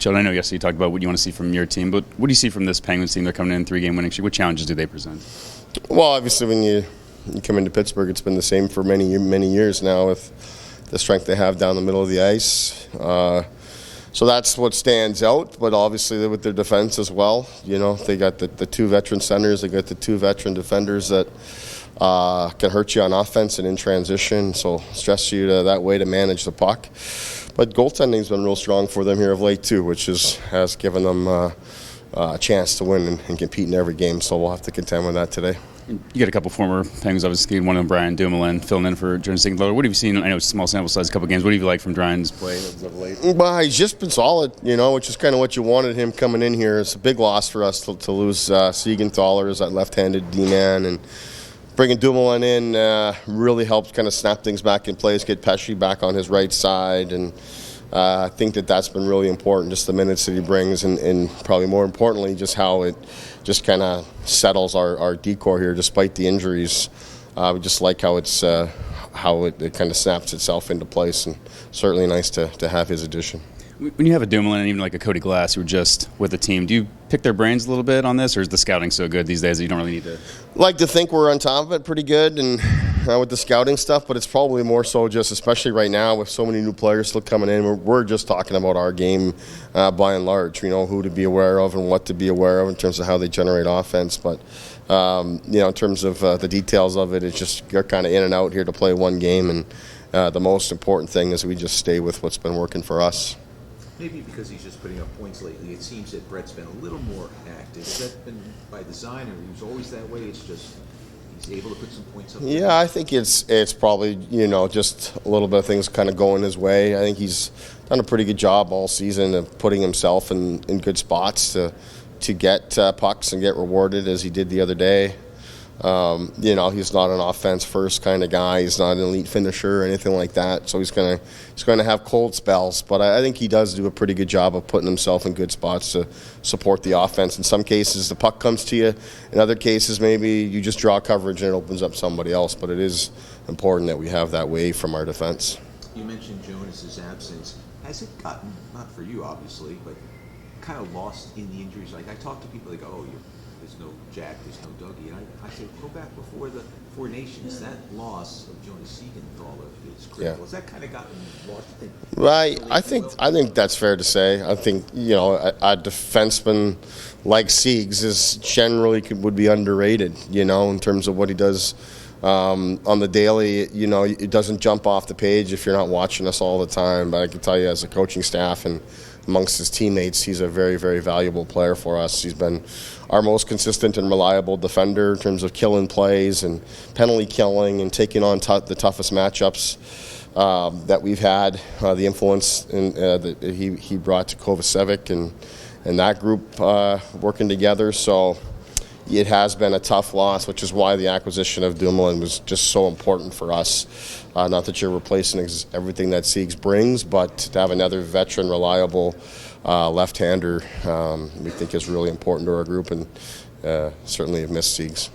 Sheldon, I know yesterday you talked about what you want to see from your team, but what do you see from this Penguins team? They're coming in 3-game winning streak. What challenges do they present? Well, obviously, when you come into Pittsburgh, it's been the same for many years now with the strength they have down the middle of the ice. So that's what stands out, but obviously with their defense as well. You know, they got the two veteran centers, they got the two veteran defenders that can hurt you on offense and in transition, so stress you that way to manage the puck. But goaltending's been real strong for them here of late too, which has given them a chance to win and compete in every game. So we'll have to contend with that today. You got a couple former Penguins, obviously, one of them, Brian Dumoulin, filling in for Jordan Siegenthaler. What have you seen? I know it's a small sample size, a couple games. What have you liked from Brian's play as of late? Well, he's just been solid, which is kind of what you wanted him coming in here. It's a big loss for us to lose Siegenthaler as that left-handed D-man, and bringing Dumoulin in really helped kind of snap things back in place, get Pesce back on his right side, and I think that's been really important, just the minutes that he brings, and probably more importantly, just how it just kind of settles our decor here despite the injuries. We just like how it kind of snaps itself into place, and certainly nice to have his addition. When you have a Dumoulin and even like a Cody Glass who are just with the team, do you pick their brains a little bit on this, or is the scouting so good these days that you don't really need to? Like to think we're on top of it pretty good and with the scouting stuff, but it's probably more so just, especially right now with so many new players still coming in, we're just talking about our game by and large. We know who to be aware of and what to be aware of in terms of how they generate offense, but in terms of the details of it, it's just you're kind of in and out here to play one game, and the most important thing is we just stay with what's been working for us. Maybe because he's just putting up points lately, it seems that Brett's been a little more active. Has that been by design, or he was always that way? It's just he's able to put some points up. Yeah, I think it's probably just a little bit of things kind of going his way. I think he's done a pretty good job all season of putting himself in good spots to get pucks and get rewarded, as he did the other day. He's not an offense-first kind of guy. He's not an elite finisher or anything like that. So he's going to have cold spells. But I think he does do a pretty good job of putting himself in good spots to support the offense. In some cases, the puck comes to you. In other cases, maybe you just draw coverage and it opens up somebody else. But it is important that we have that wave from our defense. You mentioned Jonas's absence. Has it gotten, not for you obviously, but kind of lost in the injuries? Like I talk to people, they go, there's no Jack, there's no Dougie. And I say, go back before the Four Nations. That loss of Jonas Siegenthaler is critical. Yeah. Has that kind of gotten lost? Right. I think that's fair to say. I think a defenseman like Siegs is generally would be underrated. In terms of what he does on the daily. It doesn't jump off the page if you're not watching us all the time. But I can tell you, as a coaching staff and amongst his teammates, he's a very, very valuable player for us. He's been our most consistent and reliable defender in terms of killing plays and penalty killing and taking on the toughest matchups that we've had. The influence that he brought to Kovacevic and that group working together. So it has been a tough loss, which is why the acquisition of Dumoulin was just so important for us. Not that you're replacing everything that Siegs brings, but to have another veteran, reliable left-hander we think is really important to our group, and certainly have missed Siegs.